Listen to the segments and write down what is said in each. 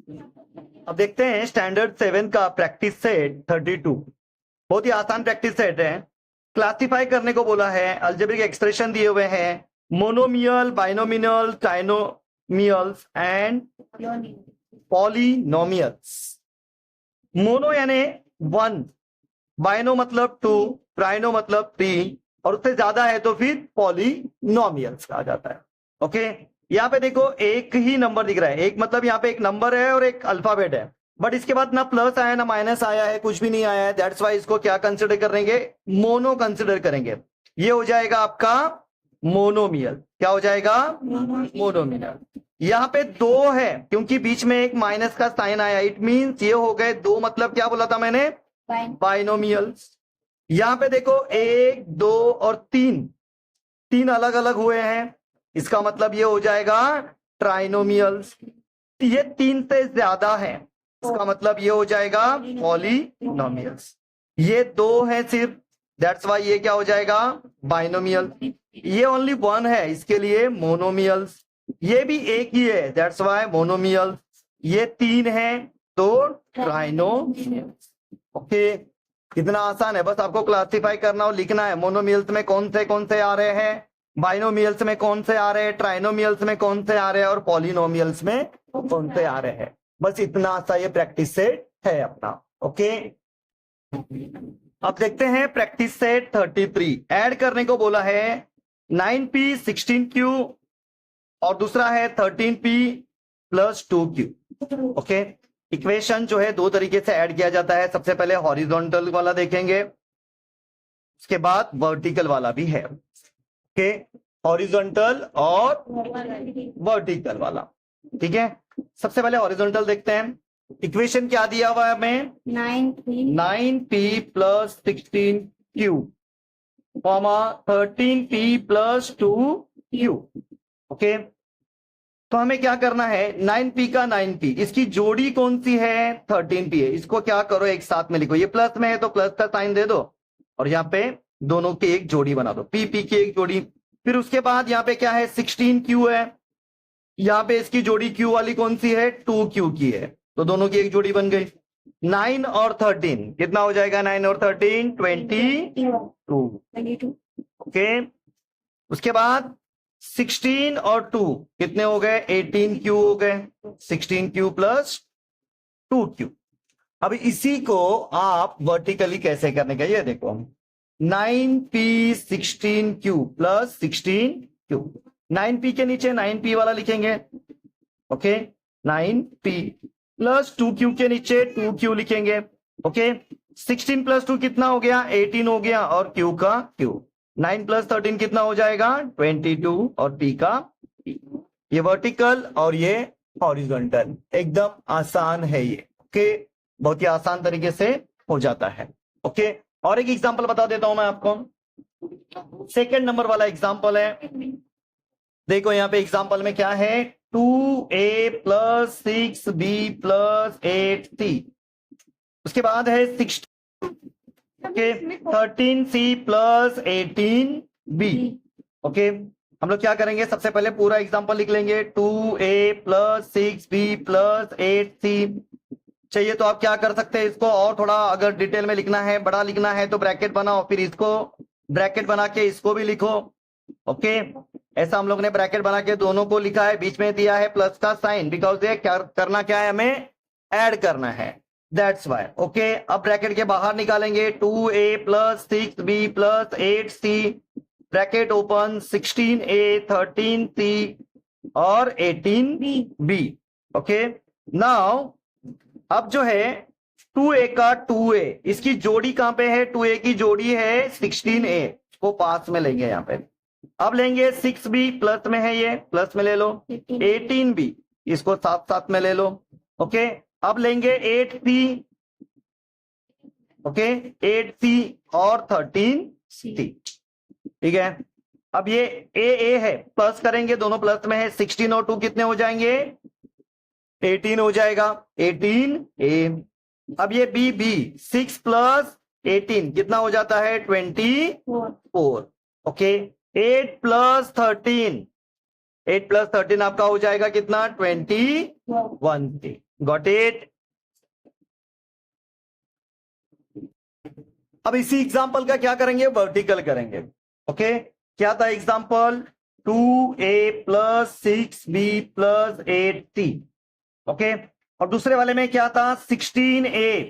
अब देखते हैं स्टैंडर्ड 7 का प्रैक्टिस सेट 32। बहुत ही आसान प्रैक्टिस सेट है। क्लासिफाई करने को बोला है, अलजेब्रिक एक्सप्रेशन दिए हुए हैं, monomial, binomial, trinomials and polynomials. Mono यानी 1, बाइनो मतलब 2, ट्राइनो मतलब 3, और उससे ज्यादा है तो फिर पॉलिनोमियल्स कहा जाता है। ओके, यहाँ पे देखो एक ही नंबर दिख रहा है, एक मतलब यहाँ पे एक नंबर है और एक अल्फाबेट है, बट इसके बाद ना प्लस आया ना माइनस आया है, कुछ भी नहीं आया है। दैट्स वाई इसको क्या कंसिडर करेंगे? मोनो कंसिडर करेंगे। ये हो जाएगा आपका मोनोमियल। क्या हो जाएगा? मोनोमियल। यहाँ पे 2 है क्योंकि बीच में एक माइनस का साइन आया, इट मीन्स ये हो गए 2, मतलब क्या बोला था मैंने? बाइनोमियल्स। यहाँ पे देखो 1, 2 और 3 अलग अलग हुए हैं, इसका मतलब ये हो जाएगा ट्राइनोमियल्स। ये 3 से ज्यादा है, इसका मतलब ये हो जाएगा पॉलिनोमियल्स। ये 2 है सिर्फ, दैट्स वाई ये क्या हो जाएगा? बाइनोमियल। ये ओनली 1 है, इसके लिए मोनोमियल्स। ये भी एक ही है, दैट्स वाई मोनोमियल्स। ये 3 है तो ट्राइनोमियल्स। ओके, कितना आसान है, बस आपको क्लासिफाई करना और लिखना है। मोनोमियल्स में कौन से आ रहे हैं, बाइनोमियल्स में कौन से आ रहे हैं, ट्राइनोमियल्स में कौन से आ रहे हैं और पॉलिनोमियल्स में कौन से आ रहे हैं। बस इतना सा ये प्रैक्टिस सेट है अपना। ओके, अब देखते हैं प्रैक्टिस सेट 33। ऐड करने को बोला है 9p 16q और दूसरा है 13p + 2q। ओके, इक्वेशन जो है 2 तरीके से ऐड किया जाता है। सबसे पहले हॉरिजॉन्टल वाला देखेंगे, उसके बाद वर्टिकल वाला भी है। ओके, हॉरिजॉन्टल और वर्टिकल वाला, ठीक है। सबसे पहले हॉरिजॉन्टल देखते हैं। इक्वेशन क्या दिया हुआ है हमें? 9p + 16q, 13p + 2q। Okay, तो हमें क्या करना है? 9p का 9p, इसकी जोड़ी कौन सी है? 13p है। इसको क्या करो, एक साथ में लिखो। ये प्लस में है तो प्लस का साइन दे दो और यहाँ पे दोनों की एक जोड़ी बना दो, p की एक जोड़ी। फिर उसके बाद यहाँ पे क्या है? 16q है, यहाँ पे इसकी जोड़ी q वाली कौन सी है? 2q की है, तो दोनों की एक जोड़ी बन गई। 9 और 13 कितना हो जाएगा? 9 और 13 22। ओके, उसके बाद 16 और 2 कितने हो गए? 18q हो गए। 16q + 2q। अब इसी को आप वर्टिकली कैसे करने का, ये देखो। 9p 16q + 16q, 9p के नीचे 9p वाला लिखेंगे। ओके, 9p + 2q के नीचे 2q लिखेंगे। ओके, 16 + 2 कितना हो गया? 18 हो गया, और q का q। 9 + 13 कितना हो जाएगा? 22, और p का p। ये वर्टिकल और ये हॉरिजॉन्टल, एकदम आसान है ये। ओके, बहुत ही आसान तरीके से हो जाता है। ओके, और एक एग्जांपल बता देता हूं मैं आपको। सेकंड नंबर वाला एग्जांपल है, देखो यहाँ पे एग्जांपल में क्या है? 2a + 6b + 8c, उसके बाद है 16, ओके, 13c + 18b। ओके, हम लोग क्या करेंगे? सबसे पहले पूरा एग्जांपल लिख लेंगे। 2a + 6b + 8c। चाहिए तो आप क्या कर सकते हैं, इसको और थोड़ा अगर डिटेल में लिखना है, बड़ा लिखना है, तो ब्रैकेट बनाओ, फिर इसको ब्रैकेट बना के इसको भी लिखो। ओके, ऐसा हम लोग ने ब्रैकेट बना के दोनों को लिखा है, बीच में दिया है प्लस का साइन, बिकॉज ये क्या करना, क्या है, हमें ऐड करना है, दैट्स वाई। ओके, अब ब्रैकेट के बाहर निकालेंगे 2a + 6b + 8c, bracket open, 16a 13c और 18b। ओके, नाउ अब जो है 2a का 2a, इसकी जोड़ी कहां पे है? 2a की जोड़ी है 16a, को पास में लेंगे यहाँ पे। अब लेंगे 6b, प्लस में है, ये प्लस में ले लो। 18b, इसको साथ साथ में ले लो। ओके, अब लेंगे 8c, ओके, 8c और 13c, ठीक है। अब ये a है, प्लस करेंगे, दोनों प्लस में है। 16 और 2 कितने हो जाएंगे? 18 हो जाएगा, 18a। अब ये b 6 + 18 कितना हो जाता है? 24। ओके, 8 + 13, 8 + 13 आपका हो जाएगा कितना? 21। Got it? अब इसी एग्जांपल का क्या करेंगे, वर्टिकल करेंगे। ओके, क्या था example? 2a plus 6b plus 8c। Okay, और दूसरे वाले में क्या था? 16a,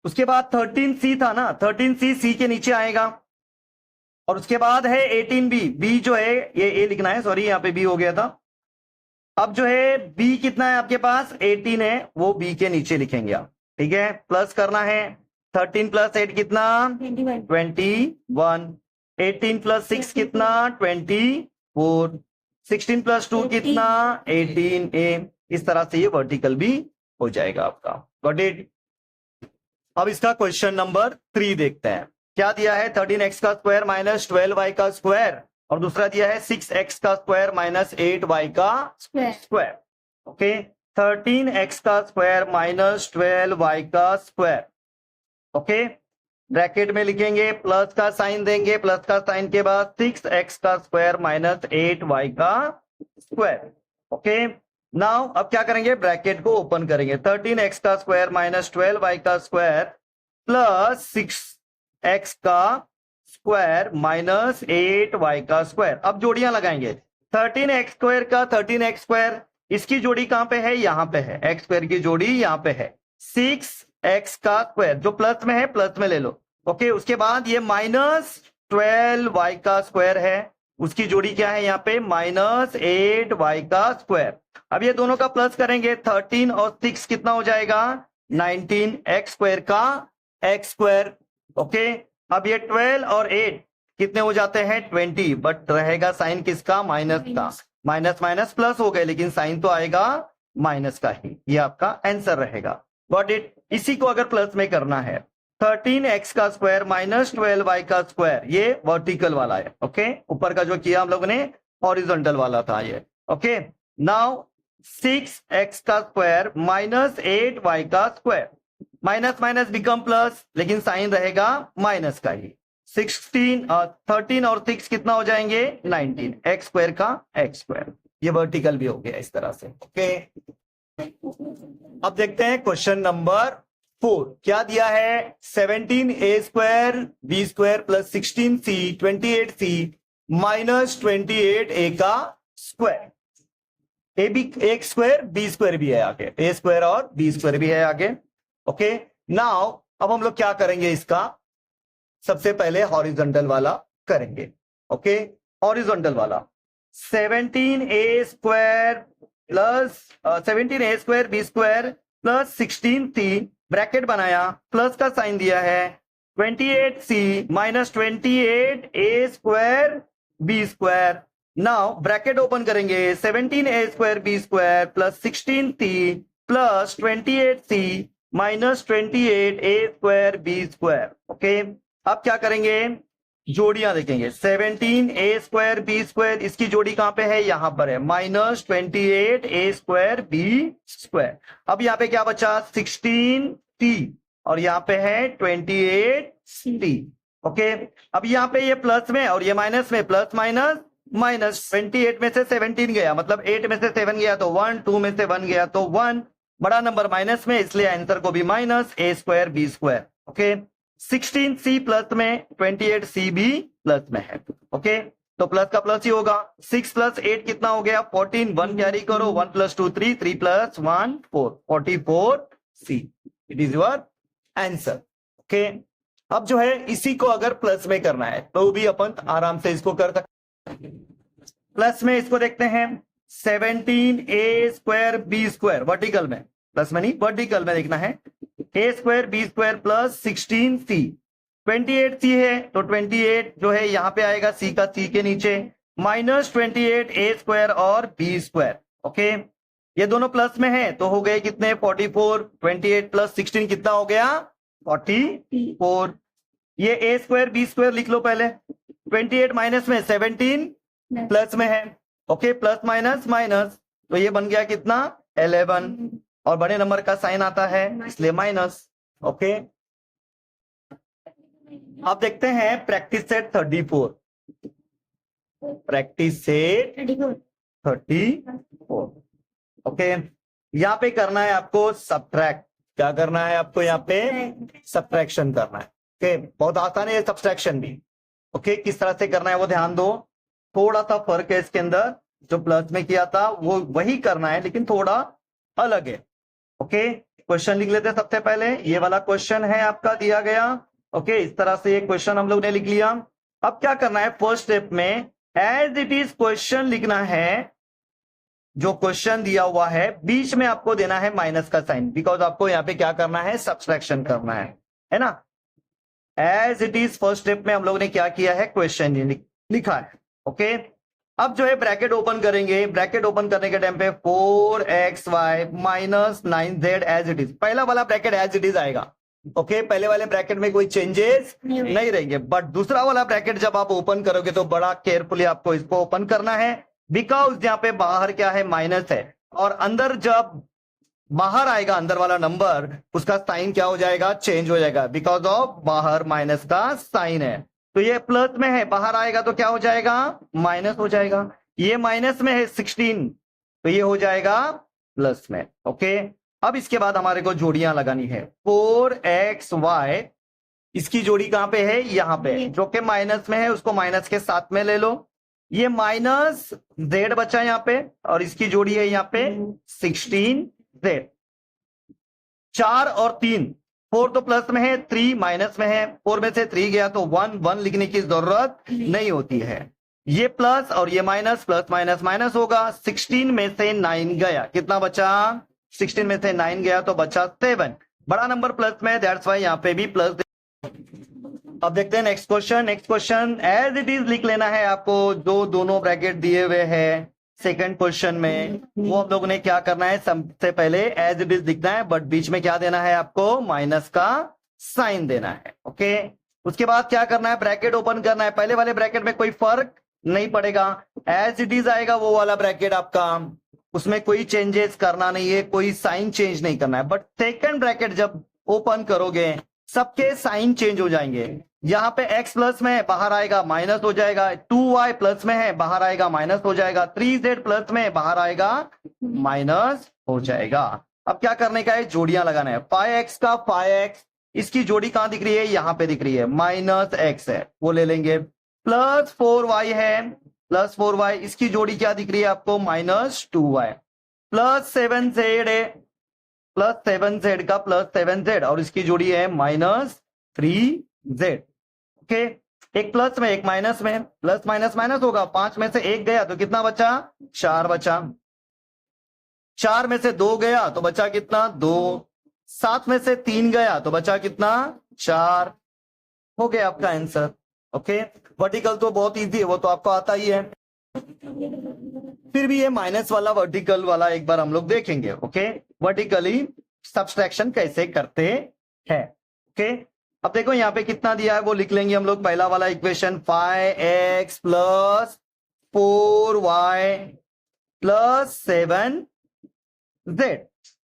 उसके बाद 13c था ना, 13c c के नीचे आएगा, और उसके बाद है 18b, b जो है ये a लिखना है, सॉरी यहां पे b हो गया था। अब जो है b कितना है आपके पास? 18 है, वो b के नीचे लिखेंगे आप, ठीक है। प्लस करना है, 13 प्लस 8 कितना? 21। 18 प्लस 6 कितना? 24। 16 प्लस 2 कितना? 18a। इस तरह से ये वर्टिकल भी हो जाएगा आपका। Got it? अब इसका क्वेश्चन नंबर 3 देखते हैं। क्या दिया है? 13x का स्क्वायर माइनस 12y का स्क्वायर, और दूसरा दिया है 6x का स्क्वायर माइनस 8y का स्क्वायर। ओके, 13x का स्क्वायर माइनस 12y का स्क्वायर। ओके, ब्रैकेट में लिखेंगे, प्लस का साइन देंगे, प्लस का साइन के बाद 6x का स्क्वायर माइनस 8y का स्क्वायर। ओके, नाउ अब क्या करेंगे? ब्रैकेट को ओपन करेंगे, 13x का स्क्वायर माइनस 12y का स्क्वायर प्लस 6x का स्क्वायर माइनस 8y का स्क्वायर। अब जोड़ियां लगाएंगे, 13x स्क्वायर का 13x स्क्वायर, इसकी जोड़ी कहां पे है? यहां पे है, x स्क्वायर की जोड़ी यहां पे है। 6x का स्क्वायर जो प्लस में है, प्लस में ले लो। ओके, उसके बाद ये माइनस 12y का स्क्वायर है, उसकी जोड़ी क्या है? यहाँ पे माइनस 8y का स्क्वायर। अब ये दोनों का प्लस करेंगे, 13 और 6 कितना हो जाएगा? 19, x स्क्वायर का x स्क्वायर। ओके, अब ये 12 और 8 कितने हो जाते हैं? 20, बट रहेगा साइन किसका? माइनस का। माइनस माइनस प्लस हो गए, लेकिन साइन तो आएगा माइनस का ही। ये आपका आंसर रहेगा। Got it? इसी को अगर प्लस में करना है, 13x का स्क्वायर माइनस 12y का स्क्वायर, ये वर्टिकल वाला है। ओके, ऊपर का जो किया हम लोगों ने हॉरिजॉन्टल वाला था ये। ओके, नाउ 6x का स्क्वायर माइनस 8y का square, minus minus become plus, लेकिन साइन रहेगा माइनस का ही। 13 और 6 कितना हो जाएंगे? 19, एक्स स्क्वायर का एक्स स्क्वायर। ये वर्टिकल भी हो गया इस तरह से। ओके, अब देखते हैं क्वेश्चन नंबर 4। क्या दिया है? 17a square b square plus 16c 28c minus 28a का स्क्वायर। ए बी एक स्क्वायर, बी स्क्वायर भी है आगे, ए स्क्वायर और बी स्क्वायर भी है आगे। ओके, नाउ अब हम लोग क्या करेंगे? इसका सबसे पहले हॉरिजॉन्टल वाला करेंगे। ओके, हॉरिजॉन्टल वाला 17a square plus 17a square b square plus 16c, bracket बनाया, प्लस का साइन दिया है, 28c minus 28a square b square. Now bracket open करेंगे, 17a square b square plus 16c plus 28c minus 28a square b square. Okay, अब क्या करेंगे? जोड़ियां देखेंगे, 17a square b square, इसकी जोड़ी कहां पे है? यहां पर है, minus 28a square b square. अब यहां पे क्या बचा? 16t, और यहां पे है 28t। ओके, अब यहां पे ये प्लस में और ये माइनस में, प्लस माइनस माइनस, 28 में से 17 गया, मतलब 8 में से 7 गया तो 1, 2 में से 1 गया तो 1, बड़ा नंबर माइनस में, इसलिए आंसर को भी minus a square b square. Okay, 16c plus में, 28c भी प्लस में है। ओके, तो प्लस का प्लस ही होगा। 6 प्लस 8 कितना हो गया? 14, 1 कैरी करो, 1 plus 2 3, 3 plus 1 4, 44c। It is your answer. Okay, अब जो है इसी को अगर प्लस में करना है तो भी अपन आराम से इसको कर सकते। प्लस में इसको देखते हैं, 17a square b square, vertical में, प्लस में नहीं वर्टिकल में देखना है, a square b square plus 16c, 28c है तो 28 जो है यहां पे आएगा c का c के नीचे, माइनस 28a स्क्वायर और b स्क्वायर। ओके, ये दोनों प्लस में है तो हो गए कितने? 44। 28 प्लस 16 कितना हो गया? 44। ये a स्क्वायर बी स्क्वायर लिख लो पहले, 28 माइनस में, 17 प्लस में है। ओके, प्लस माइनस माइनस, तो ये बन गया कितना? 11, और बड़े नंबर का साइन आता है इसलिए माइनस। ओके, अब देखते हैं practice set 34। Practice set 34। Okay, यहाँ पे करना है आपको सब्ट्रैक्ट। क्या करना है आपको यहाँ पे? सब्ट्रैक्शन करना है। ओके, बहुत आसान है सब्ट्रैक्शन भी। ओके, किस तरह से करना है वो ध्यान दो। थोड़ा सा फर्क है इसके अंदर, जो प्लस में किया था वो वही करना है लेकिन थोड़ा अलग है। ओके, क्वेश्चन लिख लेते हैं। सबसे पहले ये वाला क्वेश्चन है आपका दिया गया। ओके, इस तरह से ये क्वेश्चन हम लोग ने लिख लिया। अब क्या करना है, फर्स्ट स्टेप में एज इट इज क्वेश्चन लिखना है। जो क्वेश्चन दिया हुआ है बीच में आपको देना है माइनस का साइन, बिकॉज आपको यहाँ पे क्या करना है, सब्ट्रैक्शन करना है ना। As it is first step में हम लोग ने क्या किया है, क्वेश्चन लिखा है। ओके, अब जो है ब्रैकेट ओपन करेंगे। ब्रैकेट ओपन करने के टाइम पे 4xy minus 9z as it is, पहला वाला ब्रैकेट एज इट इज आएगा। ओके, पहले वाले ब्रैकेट में कोई चेंजेस नहीं रहेंगे, बट दूसरा वाला ब्रैकेट जब आप ओपन करोगे तो बड़ा केयरफुली आपको इसको ओपन करना है, बिकॉज यहाँ पे बाहर क्या है, माइनस है, और अंदर जब बाहर आएगा अंदर वाला नंबर, उसका साइन क्या हो जाएगा, चेंज हो जाएगा, बिकॉज ऑफ बाहर माइनस का साइन है। तो ये प्लस में है, बाहर आएगा तो क्या हो जाएगा, माइनस हो जाएगा। ये माइनस में है 16, तो ये हो जाएगा प्लस में। ओके, अब इसके बाद हमारे को जोड़ियां लगानी है। 4xy, इसकी जोड़ी कहां पे है, यहां पे, जो कि माइनस में है, उसको माइनस के साथ में ले लो। ये माइनस z बचा यहां पे, और इसकी जोड़ी है यहां पे 16z। 4 और 3, 4 तो प्लस में है, 3 माइनस में है। 4 में से 3 गया तो 1 लिखने की जरूरत नहीं होती है। ये प्लस और ये माइनस, प्लस माइनस माइनस होगा। 16 में से 9 गया, कितना बचा, 16 में से 9 गया तो बचा 7। बड़ा नंबर प्लस में, दैट्स वाई यहाँ पे भी प्लस। अब देखते हैं next question. Next question as it is लिख लेना है आपको, जो दोनों ब्रैकेट दिए हुए हैं सेकंड क्वेश्चन में, वो हम लोगों ने क्या करना है, सबसे पहले एज इट इज लिखना है, बट बीच में क्या देना है आपको, माइनस का साइन देना है। ओके, उसके बाद क्या करना है, ब्रैकेट ओपन करना है। पहले वाले ब्रैकेट में कोई फर्क नहीं पड़ेगा, एज इट इज आएगा वो वाला ब्रैकेट आपका, उसमें कोई चेंजेस करना नहीं है, कोई साइन चेंज नहीं करना है। बट सेकंड ब्रैकेट जब ओपन करोगे सबके साइन चेंज हो जाएंगे। यहां पे x प्लस में है, बाहर आएगा माइनस हो जाएगा। 2y प्लस में है, बाहर आएगा माइनस हो जाएगा। 3z प्लस में, बाहर आएगा माइनस हो जाएगा। अब क्या करने का है, जोड़ियां लगाना है। 5x का 5x, इसकी जोड़ी कहां दिख रही है, यहां पे दिख रही है, माइनस x है, वो ले लेंगे। प्लस 4y है, प्लस 4y, इसकी जोड़ी क्या दिख रही है आपको, माइनस 2y। प्लस 7z है, प्लस 7z का प्लस 7z, और इसकी जोड़ी है माइनस 3z। ओके, एक प्लस में एक माइनस में, प्लस माइनस माइनस होगा। 5 में से 1 गया तो कितना बचा, 4 बचा। 4 में से 2 गया तो बचा कितना, 2। 7 में से 3 गया तो बचा कितना, 4। हो गया आपका आंसर। ओके, वर्टिकल तो बहुत इजी है, वो तो आपको आता ही है। फिर भी ये माइनस वाला वर्टिकल वाला एक बार हम लोग देखेंगे। ओके, वर्टिकली सब्सट्रैक्शन कैसे करते हैं। ओके, अब देखो यहाँ पे कितना दिया है वो लिख लेंगे हम लोग। पहला वाला equation 5x plus 4y plus 7z।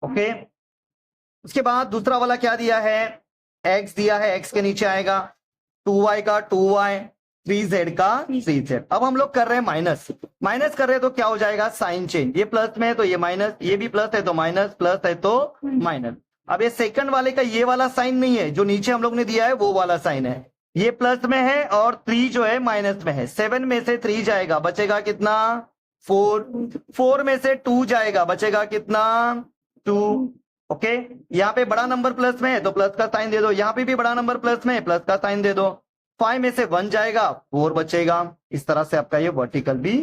Okay, उसके बाद दूसरा वाला क्या दिया है, x दिया है, x के नीचे आएगा 2y का 2y, 3z का 3z। अब हम लोग कर रहे हैं माइनस, माइनस कर रहे हैं तो क्या हो जाएगा, साइन चेंज। ये प्लस में है तो ये माइनस, ये भी प्लस है तो माइनस, प्लस है तो माइनस। अब ये सेकंड वाले का ये वाला साइन नहीं है, जो नीचे हम लोग ने दिया है वो वाला साइन है। ये प्लस में है और 3 जो है माइनस में है। 7 में से 3 जाएगा, बचेगा कितना, 4। 4 में से 2 जाएगा, बचेगा कितना, 2। ओके, यहाँ पे बड़ा नंबर प्लस में है तो प्लस का साइन दे दो, यहाँ पे भी बड़ा नंबर प्लस में है, प्लस का साइन दे दो। 5 में से 1 जाएगा, 4 बचेगा। इस तरह से आपका ये वर्टिकल भी